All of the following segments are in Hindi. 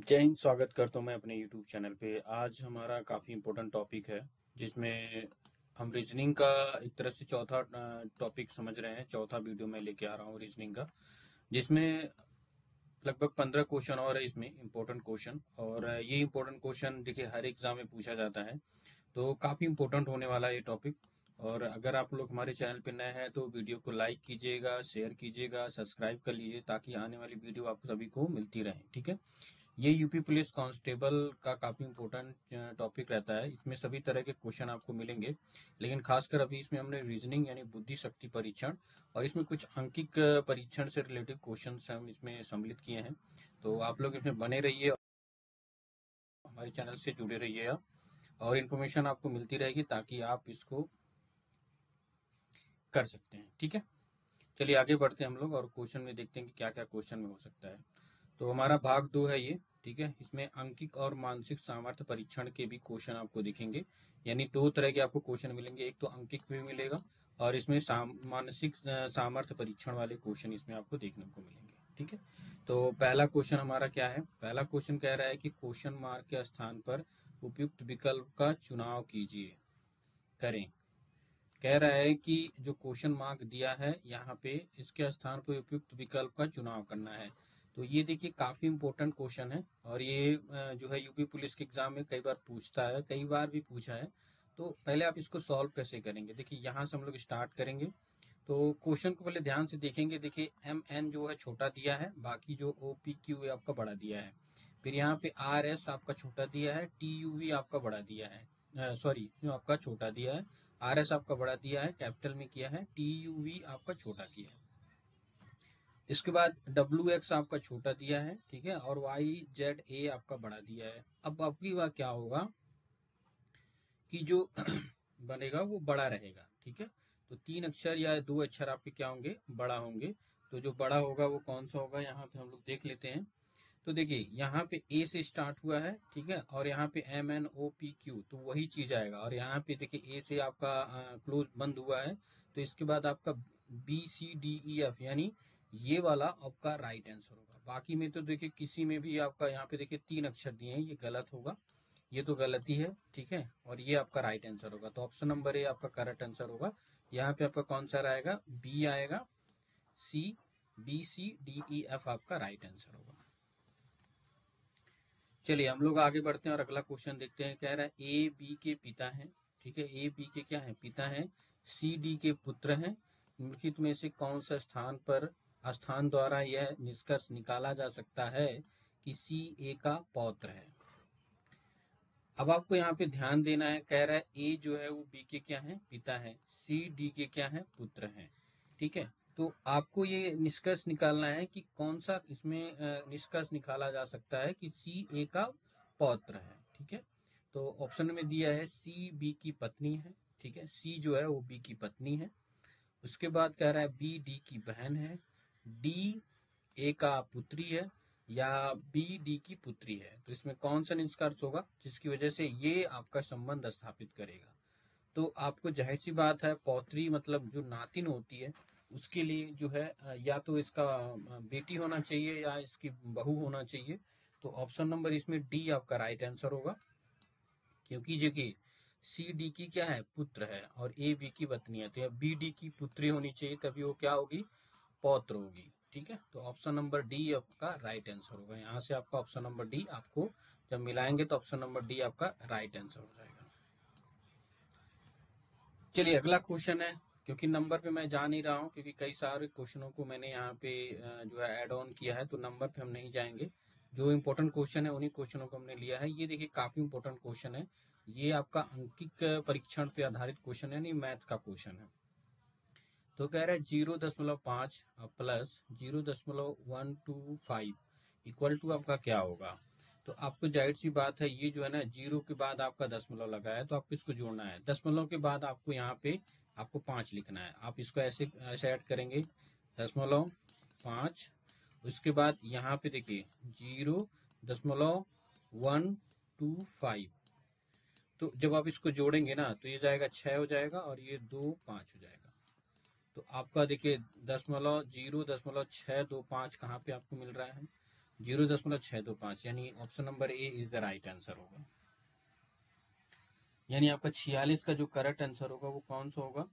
जय हिंद। स्वागत करता हूँ मैं अपने YouTube चैनल पे। आज हमारा काफ़ी इम्पोर्टेंट टॉपिक है जिसमें हम रीजनिंग का एक तरह से चौथा टॉपिक समझ रहे हैं। चौथा वीडियो मैं लेके आ रहा हूँ रीजनिंग का, जिसमें लगभग 15 क्वेश्चन और है इसमें इम्पोर्टेंट क्वेश्चन। और ये इम्पोर्टेंट क्वेश्चन देखिए हर एग्जाम में पूछा जाता है, तो काफ़ी इम्पोर्टेंट होने वाला है ये टॉपिक। और अगर आप लोग हमारे चैनल पे नए हैं तो वीडियो को लाइक कीजिएगा, शेयर कीजिएगा, सब्सक्राइब कर लीजिए ताकि आने वाली वीडियो आप सभी को मिलती रहे। ठीक है। ये यूपी पुलिस कांस्टेबल का काफी इम्पोर्टेंट टॉपिक रहता है। इसमें सभी तरह के क्वेश्चन आपको मिलेंगे, लेकिन खासकर अभी इसमें हमने रीजनिंग यानी बुद्धि शक्ति परीक्षण और इसमें कुछ अंकिक परीक्षण से रिलेटेड क्वेश्चन हम इसमें सम्मिलित किए हैं। तो आप लोग इसमें बने रहिए, हमारे चैनल से जुड़े रहिए आप, और इन्फॉर्मेशन आपको मिलती रहेगी ताकि आप इसको कर सकते हैं। ठीक है। चलिए आगे बढ़ते हैं हम लोग और क्वेश्चन में देखते हैं कि क्या क्या क्वेश्चन में हो सकता है। तो हमारा भाग 2 है ये। ठीक है। इसमें अंकिक और मानसिक सामर्थ्य परीक्षण के भी क्वेश्चन आपको दिखेंगे, यानी दो तरह के आपको क्वेश्चन मिलेंगे। एक तो अंकिक भी मिलेगा और इसमें मानसिक सामर्थ्य परीक्षण वाले क्वेश्चन इसमें आपको देखने को मिलेंगे। ठीक है। तो पहला क्वेश्चन हमारा क्या है? पहला क्वेश्चन कह रहा है कि क्वेश्चन मार्क के स्थान पर उपयुक्त विकल्प का चुनाव कीजिए, करें। कह रहा है कि जो क्वेश्चन मार्क दिया है यहाँ पे, इसके स्थान पर उपयुक्त विकल्प का चुनाव करना है। तो ये देखिए काफी इंपॉर्टेंट क्वेश्चन है और ये जो है यूपी पुलिस के एग्जाम में कई बार पूछता है, कई बार भी पूछा है। तो पहले आप इसको सॉल्व कैसे करेंगे, देखिए यहाँ से हम लोग स्टार्ट करेंगे। तो क्वेश्चन को पहले ध्यान से देखेंगे। देखिए एम एन जो है छोटा दिया है, बाकी जो ओ पी क्यू है आपका बड़ा दिया है। फिर यहाँ पे आर एस आपका छोटा दिया है, टी यू वी आपका बड़ा दिया है, सॉरी जो आपका छोटा दिया है। आर एस आपका बड़ा दिया है, कैपिटल में किया है, टी यू वी आपका छोटा किया है। इसके बाद डब्ल्यू एक्स आपका छोटा दिया है, ठीक है, और वाई जेड ए आपका बड़ा दिया है। अब आपकी बात क्या होगा कि जो बनेगा वो बड़ा रहेगा। ठीक है। तो तीन अक्षर या दो अक्षर आपके क्या होंगे? बड़ा होंगे। तो जो बड़ा होगा वो कौन सा होगा, यहाँ पे हम लोग देख लेते हैं। तो देखिए यहाँ पे ए से स्टार्ट हुआ है, ठीक है, और यहाँ पे M N O P Q, तो वही चीज आएगा। और यहाँ पे देखिए ए से आपका क्लोज बंद हुआ है, तो इसके बाद आपका B C D E F, यानी ये वाला आपका राइट आंसर होगा। बाकी में तो देखिए किसी में भी आपका यहाँ पे देखिए तीन अक्षर दिए हैं, ये गलत होगा, ये तो गलती है। ठीक है। और ये आपका राइट आंसर होगा। तो ऑप्शन नंबर ए आपका करेक्ट आंसर होगा। यहाँ पे आपका कौन सा रहेगा? बी आएगा। C, B C D E F आपका राइट आंसर होगा। चलिए हम लोग आगे बढ़ते हैं और अगला क्वेश्चन देखते हैं। कह रहा है ए बी के पिता हैं। ठीक है। ए बी के क्या है? पिता हैं। सी डी के पुत्र हैं। निम्नलिखित में से कौन सा स्थान द्वारा यह निष्कर्ष निकाला जा सकता है कि सी ए का पौत्र है? अब आपको यहाँ पे ध्यान देना है। कह रहा है ए जो है वो बी के क्या है? पिता है। सी डी के क्या है? पुत्र है। ठीक है। तो आपको ये निष्कर्ष निकालना है कि कौन सा इसमें निष्कर्ष निकाला जा सकता है कि सी ए का पौत्र है। ठीक है। तो ऑप्शन में दिया है सी बी की पत्नी है। ठीक है। सी जो है वो बी की पत्नी है। उसके बाद कह रहा है बी डी की बहन है। डी ए का पुत्री है, या बी डी की पुत्री है। तो इसमें कौन सा निष्कर्ष होगा जिसकी वजह से ये आपका संबंध स्थापित करेगा? तो आपको जाहिर सी बात है, पौत्री मतलब जो नातिन होती है उसके लिए जो है या तो इसका बेटी होना चाहिए या इसकी बहू होना चाहिए। तो ऑप्शन नंबर इसमें डी आपका राइट आंसर होगा, क्योंकि देखिए सी डी की क्या है? पुत्र है, और ए बी की पत्नी है, तो बी डी की पुत्री होनी चाहिए, तभी वो क्या होगी? पौत्र होगी। ठीक है। तो ऑप्शन नंबर डी आपका राइट आंसर होगा। यहाँ से आपका ऑप्शन नंबर डी आपको जब मिलाएंगे तो ऑप्शन नंबर डी आपका राइट आंसर हो जाएगा। चलिए अगला क्वेश्चन है। क्योंकि नंबर पे मैं जा नहीं रहा हूँ, क्योंकि कई सारे क्वेश्चनों को मैंने यहाँ पे जो है ऐड ऑन किया है, तो नंबर पे हम नहीं जाएंगे। जो इंपॉर्टेंट क्वेश्चन है उन्हीं क्वेश्चनों को हमने लिया है। ये देखिए काफी इंपॉर्टेंट क्वेश्चन है। ये आपका अंकिक परीक्षण पे आधारित क्वेश्चन है, नहीं मैथ का क्वेश्चन है। तो कह रहा है 0.5 प्लस 0.125 इक्वल टू आपका क्या होगा? तो आपको जाहिर सी बात है, ये जो है ना, जीरो के बाद आपका दशमलव लगा है, तो आपको इसको जोड़ना है। दशमलव के बाद आपको यहाँ पे आपको 5 लिखना है। आप इसको ऐसे ऐसे ऐड करेंगे, 0.5। उसके बाद यहाँ पे देखिए 0.125। तो जब आप इसको जोड़ेंगे ना तो ये जाएगा 6 हो जाएगा, और ये 2 5 हो जाएगा। तो आपका देखिए 0.0625 कहाँ पे आपको मिल रहा है? 0.625, यानी option number A is the right answer होगा। यानी आपका 46 का जो करेक्ट आंसर होगा वो कौन सा होगा?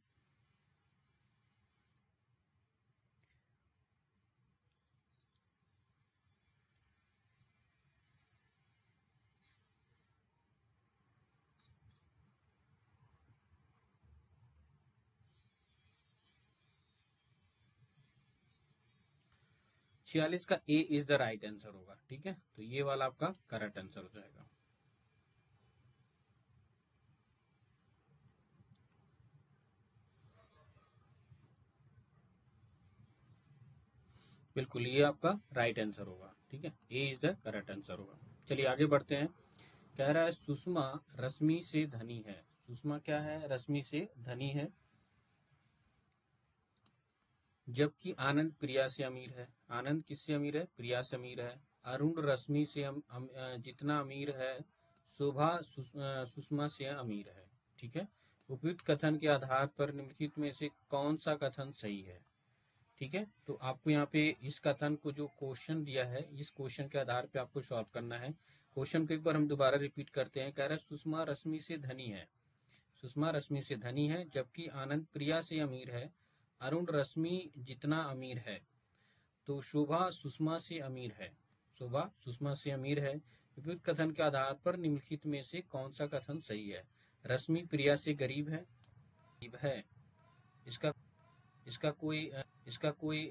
छियालीस का ए इज द राइट आंसर होगा। ठीक है, तो ये वाला आपका करेक्ट आंसर हो जाएगा। बिल्कुल, ये आपका राइट आंसर होगा। ठीक है, ए इज द करेक्ट आंसर होगा। चलिए आगे बढ़ते हैं। कह रहा है सुषमा रश्मि से धनी है। सुषमा क्या है? रश्मि से धनी है, जबकि आनंद प्रिया से अमीर है। आनंद किससे अमीर है? प्रिया से अमीर है। अरुण रश्मि से जितना अमीर है, शोभा सुषमा से अमीर है। ठीक है, उपयुक्त कथन के आधार पर निम्नलिखित में से कौन सा कथन सही है? ठीक है, तो आपको यहाँ पे इस कथन को जो क्वेश्चन दिया है, इस क्वेश्चन के आधार पे आपको सॉल्व करना है। क्वेश्चन को एक बार हम दोबारा रिपीट करते हैं। कह रहा है सुषमा रश्मि से धनी है। सुषमा रश्मि से धनी है, जबकि आनंद प्रिया से अमीर है। अरुण रश्मि जितना अमीर है, तो शोभा सुषमा से अमीर है। शोभा सुषमा से अमीर है। उपयुक्त कथन के आधार पर निम्नलिखित में से कौन सा कथन सही है? रश्मि प्रिया से गरीब है। इसका इसका कोई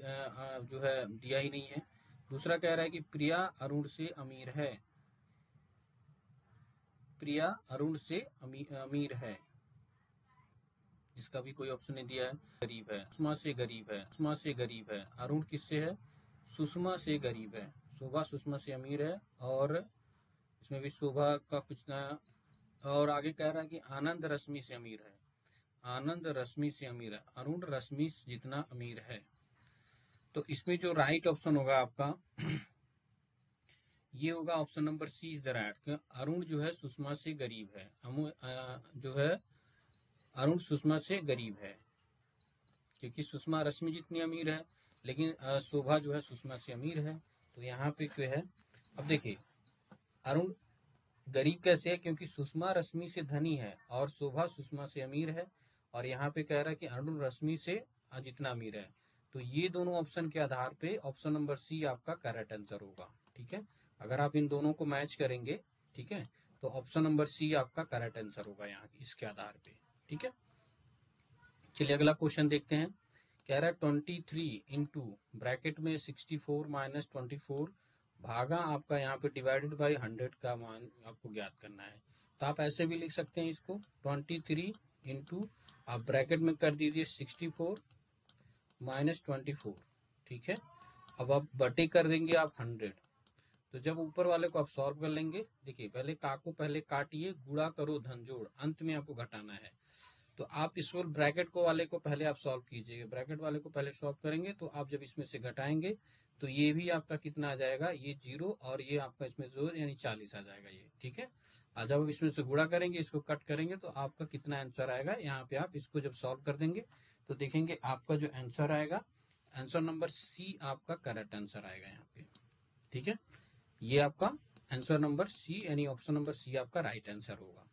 जो है दिया ही नहीं है। दूसरा कह रहा है कि प्रिया अरुण से अमीर है। प्रिया अरुण से अमीर है, इसका भी कोई ऑप्शन नहीं दिया है। गरीब है, सुषमा से गरीब है। सुषमा से गरीब है, अरुण किससे है? सुषमा से गरीब है। शोभा सुषमा से अमीर है, और इसमें भी शोभा का कुछ ना। और आगे कह रहा है कि आनंद रश्मि से अमीर है। आनंद रश्मि से अमीर है, अरुण रश्मि जितना अमीर है। तो इसमें जो राइट ऑप्शन होगा आपका ये होगा option number C is the right. Arun जो है सुषमा से गरीब है। जो है अरुण सुषमा से गरीब है, क्योंकि सुषमा रश्मि जितनी अमीर है, लेकिन शोभा जो है सुषमा से अमीर है। तो यहाँ पे क्या है? अब देखिए, अरुण गरीब कैसे है? क्योंकि सुषमा रश्मि से धनी है और शोभा सुषमा से अमीर है। और यहाँ पे कह रहा है कि अरुण रश्मि से जितना अमीर है। तो ये दोनों ऑप्शन के आधार पे ऑप्शन नंबर सी आपका करेक्ट आंसर होगा। ठीक है, अगर आप इन दोनों को मैच करेंगे, ठीक है, तो ऑप्शन नंबर सी आपका करेक्ट आंसर होगा यहाँ इसके आधार पे। ठीक है, चलिए अगला क्वेश्चन देखते हैं। कह रहा है 23 इंटू ब्रैकेट में 64 माइनस 24 भागा आपका यहाँ पे डिवाइडेड बाई 100 का मान आपको ज्ञात करना है। तो आप ऐसे भी लिख सकते हैं इसको, 23 इंटू आप ब्रैकेट में कर दीजिए 64 माइनस 24। ठीक है, अब आप बटे कर देंगे आप 100। तो जब ऊपर वाले को आप सॉल्व कर लेंगे, देखिए पहले का को पहले काटिए, गुणा करो धन जोड़, अंत में आपको घटाना है। तो आप इस ब्रैकेट को वाले को पहले आप सॉल्व कीजिएगा। ब्रैकेट वाले को पहले सॉल्व करेंगे तो आप जब इसमें से घटाएंगे तो ये भी आपका कितना आ जाएगा? ये 0, और ये आपका इसमें 2 यानी 40 आ जाएगा ये। ठीक है, और जब आप इसमें से गुणा करेंगे, इसको कट करेंगे, तो आपका कितना आंसर आएगा? यहाँ पे आप इसको जब सॉल्व कर देंगे तो देखेंगे आपका जो आंसर आएगा, आंसर नंबर सी आपका करेक्ट आंसर आएगा यहाँ पे। ठीक है, ये आपका आंसर नंबर सी यानी ऑप्शन नंबर सी आपका राइट आंसर होगा।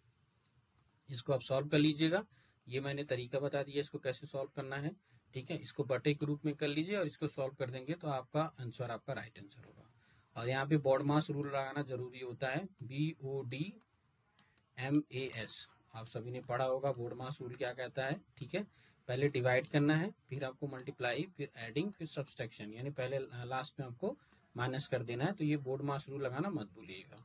इसको आप सॉल्व कर लीजिएगा। ये मैंने तरीका बता दिया इसको कैसे सॉल्व करना है। ठीक है, इसको बटे के रूप में कर लीजिए और इसको सॉल्व कर देंगे तो आपका आंसर आपका राइट आंसर होगा। और यहाँ पे बॉड मास रूल लगाना जरूरी होता है, BODMAS। आप सभी ने पढ़ा होगा बोर्ड मास रूल क्या कहता है। ठीक है, पहले डिवाइड करना है, फिर आपको मल्टीप्लाई, फिर एडिंग, फिर सब्सट्रैक्शन, यानी पहले लास्ट में आपको माइनस कर देना है। तो ये बोर्ड मास रूल लगाना मत भूलिएगा।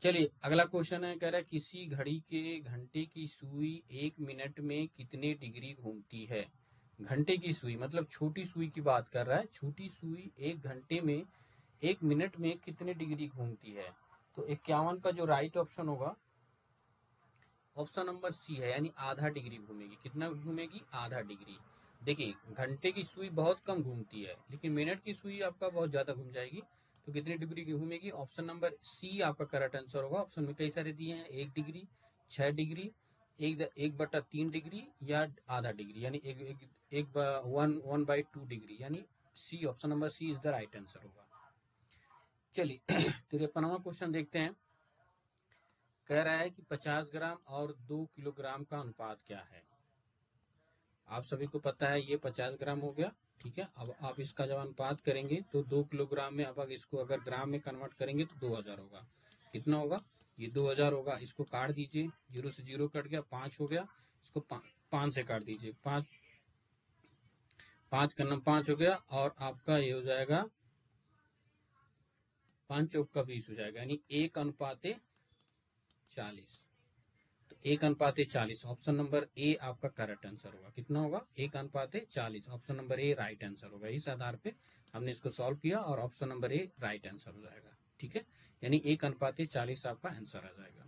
चलिए अगला क्वेश्चन है। कह रहा है किसी घड़ी के घंटे की सुई 1 मिनट में कितने डिग्री घूमती है? घंटे की सुई मतलब छोटी सुई की बात कर रहा है। छोटी सुई 1 घंटे में 1 मिनट में कितने डिग्री घूमती है? तो 51 का जो राइट ऑप्शन होगा ऑप्शन नंबर सी है, यानी आधा डिग्री घूमेगी। कितना घूमेगी? आधा डिग्री। देखिए घंटे की सुई बहुत कम घूमती है, लेकिन मिनट की सुई आपका बहुत ज्यादा घूम जाएगी। तो कितनी डिग्री की घूमेगी? ऑप्शन नंबर सी आपका करेक्ट आंसर होगा। ऑप्शन में कई सारे दिए हैं, 1 डिग्री, 6 डिग्री, 1/3 डिग्री, या आधा डिग्री, यानी एक 1/2 डिग्री, यानी C option number C is the right answer होगा। चलिए 53वां क्वेश्चन देखते हैं। कह रहा है कि 50 ग्राम और 2 किलोग्राम का अनुपात क्या है। आप सभी को पता है ये 50 ग्राम हो गया, ठीक है। अब आप इसका जब अनुपात करेंगे तो 2 किलोग्राम में, अब इसको अगर ग्राम में कन्वर्ट करेंगे तो 2000 होगा। कितना होगा, ये 2000 होगा। इसको काट दीजिए, 0 से 0 कट गया, 5 हो गया। इसको 5 से काट दीजिए, 5 का नम 5 हो गया, और आपका ये हो जाएगा 5 चौक का 20 हो जाएगा, यानी 1:40। तो 1:40, ऑप्शन नंबर ए आपका करेक्ट आंसर होगा। कितना होगा, 1:40, option number A right answer होगा। इस आधार पे हमने इसको सॉल्व किया और option number A right answer हो जाएगा, ठीक है। यानी 1:40 आपका आंसर आ जाएगा।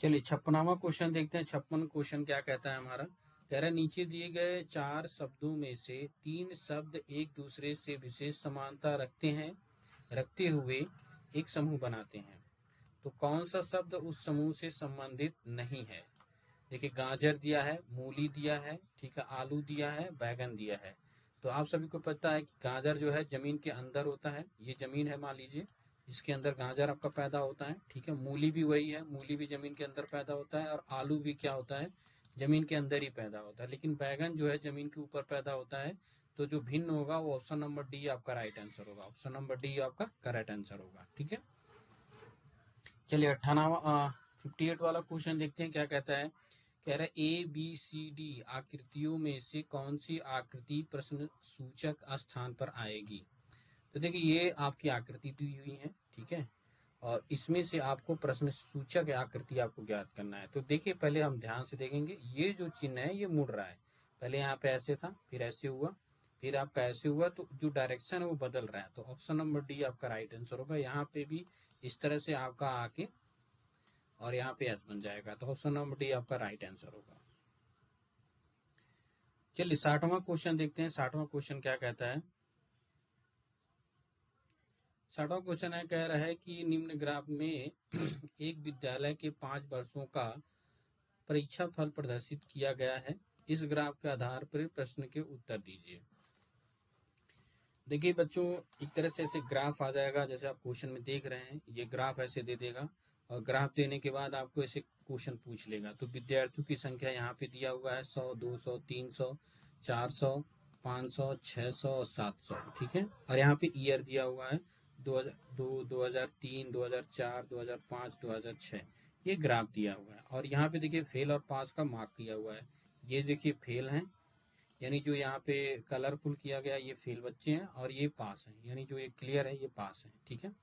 चलिए 56वां क्वेश्चन देखते हैं। 56 क्वेश्चन क्या कहता है हमारा। कह रहा है नीचे दिए गए 4 शब्दों में से 3 शब्द एक दूसरे से विशेष समानता रखते हुए एक समूह बनाते हैं, तो कौन सा शब्द उस समूह से संबंधित नहीं है। देखिए गाजर दिया है, मूली दिया है, ठीक है, आलू दिया है, बैगन दिया है। तो आप सभी को पता है कि गाजर जो है जमीन के अंदर होता है, ये जमीन है मान लीजिए, इसके अंदर गाजर आपका पैदा होता है, ठीक है। मूली भी वही है, मूली भी जमीन के अंदर पैदा होता है, और आलू भी क्या होता है, जमीन के अंदर ही पैदा होता है। लेकिन बैगन जो है जमीन के ऊपर पैदा होता है। तो जो भिन्न होगा वो ऑप्शन नंबर डी आपका राइट आंसर होगा। ऑप्शन नंबर डी आपका करेक्ट आंसर होगा, ठीक है। चलिए 58 वाला क्वेश्चन देखते हैं क्या कहता है। कह रहा है ए बी सी डी आकृतियों में से कौन सी आकृति प्रश्न सूचक स्थान पर आएगी। तो देखिए ये आपकी आकृति दी हुई है, ठीक है, और इसमें से आपको प्रश्न सूचक आकृति आपको ज्ञात करना है। तो देखिए पहले हम ध्यान से देखेंगे, ये जो चिन्ह है ये मुड़ रहा है। पहले यहाँ पे ऐसे था, फिर ऐसे हुआ, फिर आपका ऐसे हुआ, तो जो डायरेक्शन है वो बदल रहा है। तो ऑप्शन नंबर डी आपका राइट आंसर होगा। यहाँ पे भी इस तरह से आपका आके और यहाँ पे एस बन जाएगा। तो ऑप्शन नंबर डी आपका राइट आंसर होगा। चलिए 60वां क्वेश्चन देखते हैं। 60वां क्वेश्चन क्या कहता है। 60वां क्वेश्चन है, कह रहा है कि निम्न ग्राफ में एक विद्यालय के 5 वर्षों का परीक्षा फल प्रदर्शित किया गया है। इस ग्राफ के आधार पर प्रश्न के उत्तर दीजिए। देखिए बच्चों, एक तरह से ऐसे ग्राफ आ जाएगा, जैसे आप क्वेश्चन में देख रहे हैं, ये ग्राफ ऐसे दे देगा, और ग्राफ देने के बाद आपको ऐसे क्वेश्चन पूछ लेगा। तो विद्यार्थियों की संख्या यहाँ पे दिया हुआ है 100, 200, 300, 400, 500, 600 और 700, ठीक है। और यहाँ पे ईयर दिया हुआ है 2002, 2003, 2004, 2005, 2006, ये ग्राफ दिया हुआ है। और यहाँ पे देखिए फेल और पास का मार्क किया हुआ है। ये देखिए फेल है, यानी जो यहाँ पे कलरफुल किया गया ये फेल बच्चे हैं, और ये पास हैं, यानी जो ये क्लियर है ये पास है, ठीक है।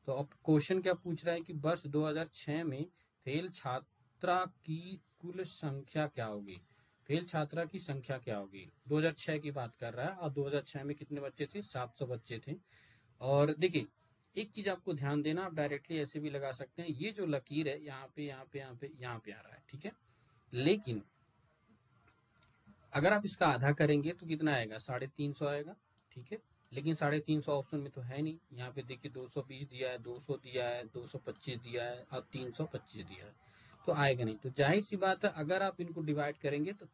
तो अब क्वेश्चन क्या पूछ रहा है कि वर्ष 2006 में फेल छात्रा की कुल संख्या क्या होगी। फेल छात्रा की संख्या क्या होगी, 2006 की बात कर रहा है, और 2006 में कितने बच्चे थे, 700 बच्चे थे। और देखिए एक चीज आपको ध्यान देना, आप डायरेक्टली ऐसे भी लगा सकते हैं, ये जो लकीर है यहाँ पे यहाँ पे यहाँ पे यहाँ पे आ रहा है, ठीक है। लेकिन अगर आप इसका आधा करेंगे तो कितना आएगा, 350 आएगा, ठीक है। लेकिन 350 ऑप्शन में तो है नहीं। यहाँ पे देखिए 220 दिया है, 200 दिया है, 225 दिया है, और 325 दिया है, तो आएगा नहीं। तो जाहिर सी बात है अगर आप इनको डिवाइड करेंगे तो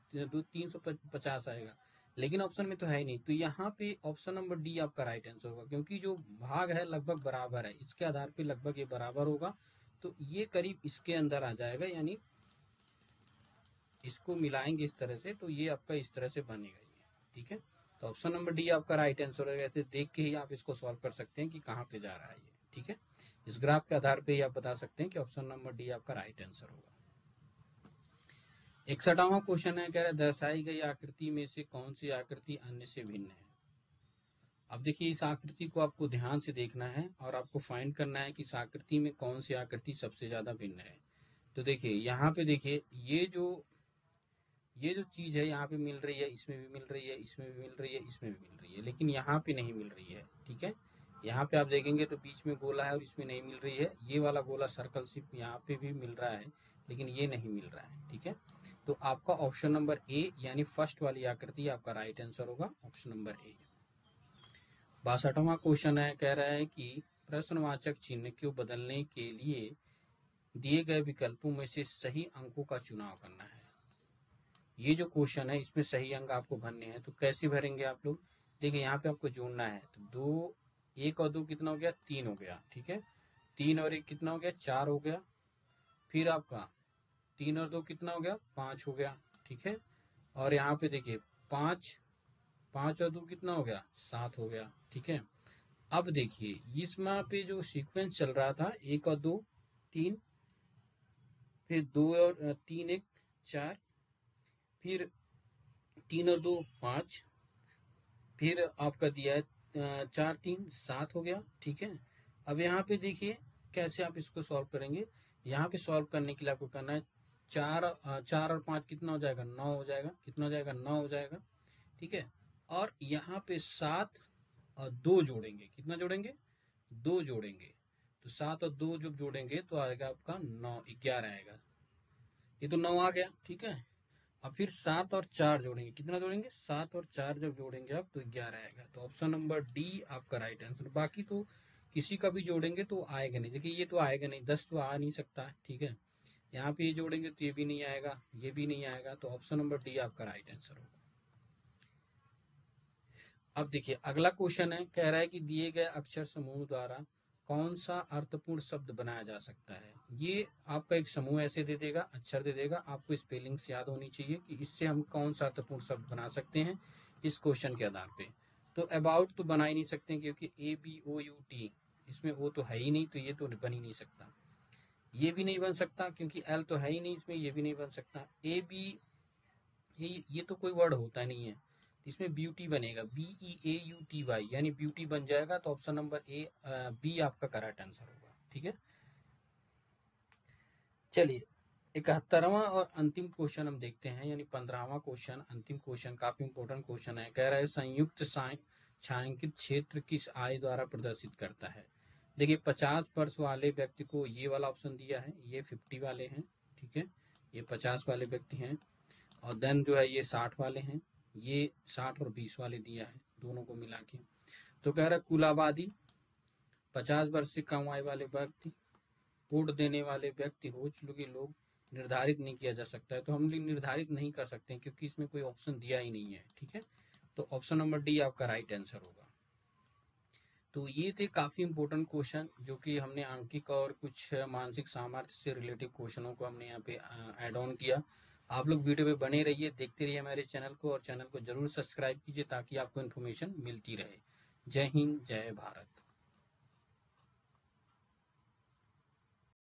350 आएगा, लेकिन ऑप्शन में तो है ही नहीं। तो यहाँ पे ऑप्शन नंबर डी आपका राइट आंसर होगा, क्योंकि जो भाग है लगभग बराबर है, इसके आधार पे लगभग ये बराबर होगा। तो ये करीब इसके अंदर आ जाएगा, यानी इसको मिलाएंगे इस तरह से, तो ये आपका इस तरह से बनेगा ये, ठीक है। तो ऑप्शन नंबर डी आपका राइट आंसर है। ऐसे देख के ही आप इसको सॉल्व कर सकते हैं कि कहाँ पे जा रहा है ये, ठीक है। इस ग्राफ के आधार पे ही आप बता सकते हैं कि ऑप्शन नंबर डी आपका राइट आंसर होगा। 61वां क्वेश्चन है, कह रहा है दर्शाई गई आकृति में से कौन सी आकृति अन्य से भिन्न है। अब देखिए इस आकृति को आपको ध्यान से देखना है और आपको फाइंड करना है कि इस आकृति में कौन सी आकृति सबसे ज्यादा भिन्न है। तो देखिए यहाँ पे देखिए ये जो चीज है यहाँ पे मिल रही है, इसमें भी मिल रही है, इसमें भी मिल रही है, इसमें भी मिल रही है, लेकिन यहाँ पे नहीं मिल रही है, ठीक है। यहाँ पे आप देखेंगे तो बीच में गोला है और इसमें नहीं मिल रही है। ये वाला गोला सर्कल सिर्फ यहाँ पे भी मिल रहा है, लेकिन ये नहीं मिल रहा है, ठीक है। तो आपका ऑप्शन नंबर ए यानी फर्स्ट वाली आकृति आपका राइट आंसर होगा, ऑप्शन नंबर ए। 62वां क्वेश्चन है, कह रहा है कि प्रश्नवाचक चिन्ह को बदलने के लिए दिए गए विकल्पों में से सही अंकों का चुनाव करना है। ये जो क्वेश्चन है इसमें सही अंक आपको भरने हैं, तो कैसे भरेंगे आप लोग। देखिए यहाँ पे आपको जोड़ना है, तो 2 1 और 2 कितना हो गया, 3 हो गया, ठीक है। 3 और 1 कितना हो गया, 4 हो गया। फिर आपका 3 और 2 कितना हो गया, 5 हो गया, ठीक है। और यहाँ पे देखिए 5 और 2 कितना हो गया, 7 हो गया, ठीक है। अब देखिए इसमें पे जो सीक्वेंस चल रहा था 1 और 2 3, फिर 2 और 3 1 4, फिर 3 और 2 5, फिर आपका दिया है 4 3 7 हो गया, ठीक है। अब यहाँ पे देखिए कैसे आप इसको सॉल्व करेंगे। यहाँ पे सॉल्व करने के लिए आपको करना है 4 और 5 कितना हो जाएगा, 9 हो जाएगा, कितना हो जाएगा, 9 हो जाएगा, ठीक है। और यहाँ पे 7 और 2 जोड़ेंगे, कितना जोड़ेंगे, 2 जोड़ेंगे। तो 7 और 2 जब जोड़ेंगे तो आएगा आपका 9, 11 आएगा। ये तो 9 आ गया, ठीक है। अब फिर 7 और 4 जोड़ेंगे, कितना जोड़ेंगे, 7 और 4 जब जोड़ेंगे आप तो 11 आएगा। तो ऑप्शन नंबर डी आपका राइट आंसर। बाकी तो किसी का भी जोड़ेंगे तो आएगा नहीं। देखिए ये तो आएगा नहीं, 10 तो आ नहीं सकता, ठीक है। यहाँ पे ये जोड़ेंगे तो ये भी नहीं आएगा, ये भी नहीं आएगा। तो ऑप्शन नंबर डी आपका राइट आंसर होगा। अब देखिए अगला क्वेश्चन है, कह रहा है कि दिए गए अक्षर समूह द्वारा कौन सा अर्थपूर्ण शब्द बनाया जा सकता है। ये आपका एक समूह ऐसे दे देगा, अक्षर दे देगा, आपको स्पेलिंग्स याद होनी चाहिए कि इससे हम कौन सा अर्थपूर्ण शब्द बना सकते हैं इस क्वेश्चन के आधार पे। तो अबाउट तो बना ही नहीं सकते क्योंकि ABOUT, इसमें ओ तो है ही नहीं, तो ये तो बन ही नहीं सकता। ये भी नहीं बन सकता क्योंकि एल तो है ही नहीं इसमें, ये भी नहीं बन सकता। AB, ये तो कोई वर्ड होता नहीं है। इसमें ब्यूटी बनेगा, BEAUTY, यानी ब्यूटी बन जाएगा। तो ऑप्शन नंबर बी आपका करेक्ट आंसर होगा, ठीक है। चलिए 71वां और अंतिम क्वेश्चन हम देखते हैं, यानी 15वां क्वेश्चन, अंतिम क्वेश्चन, काफी इंपॉर्टेंट क्वेश्चन है। कह रहा है संयुक्त छायांकित क्षेत्र किस आय द्वारा प्रदर्शित करता है। देखिए 50 वर्ष वाले व्यक्ति को ये वाला ऑप्शन दिया है, ये 50 वाले हैं, ठीक है। ये 50 वाले व्यक्ति हैं। और देन जो है ये 60 वाले हैं, ये 60 और 20 वाले दिया है, दोनों को मिला के। तो कह रहा है कुल आबादी, 50 वर्ष से कम आयु वाले व्यक्ति, वोट देने वाले व्यक्ति, हो चुके लोग, निर्धारित नहीं किया जा सकता है। तो हम निर्धारित नहीं कर सकते क्योंकि इसमें कोई ऑप्शन दिया ही नहीं है, ठीक है। तो ऑप्शन नंबर डी आपका राइट आंसर होगा। तो ये थे काफी इंपॉर्टेंट क्वेश्चन जो कि हमने आंकिक और कुछ मानसिक सामर्थ्य से रिलेटेड क्वेश्चनों को हमने यहाँ पे ऐड ऑन किया। आप लोग वीडियो पे बने रहिए, देखते रहिए हमारे चैनल को, और चैनल को जरूर सब्सक्राइब कीजिए ताकि आपको इन्फॉर्मेशन मिलती रहे। जय हिंद, जय भारत।